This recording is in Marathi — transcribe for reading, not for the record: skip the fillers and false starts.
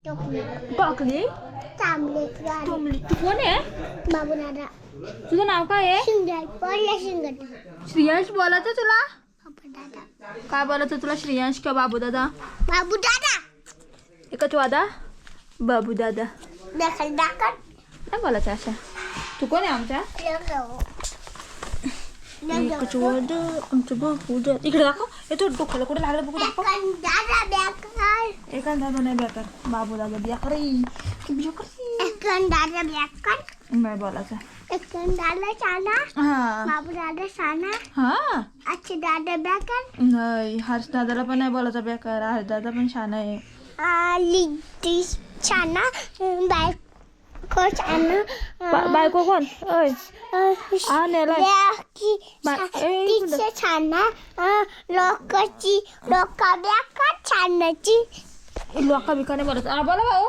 टोकली टोमली. तू कोण आहे? बाबू दादा तुझं नाव काय आहे? श्रेयांश बोलायचं तुला? काय बोलायचं तुला? श्रेयांश का बाबू दादा? बाबू दादा एकच वादा बाबू दादा दाखल काय बोलायचं अशा? तू कोण आहे आमच्या? एकच वादा आमचं बाबू दादा. इकडे दाखव. हे तो डोक्याला कुठे लागलं बघू दाखव. एका दादा नाही बेकार. बाबू दादा बेकार नाही बोलायचं. बाबू दादा शाना हा अच्छे दादा बेकार नाही. हर्ष दादाला पण नाही बोलायचं बेकार. हर्ष दादा पण छान आहे. लिट्टी शाना बायको शाना बायको कोण? ओय तिचे छाना लोकाची लोका बेकार छानाची लोका बिका नाही बोलायचं. बोला भाऊ.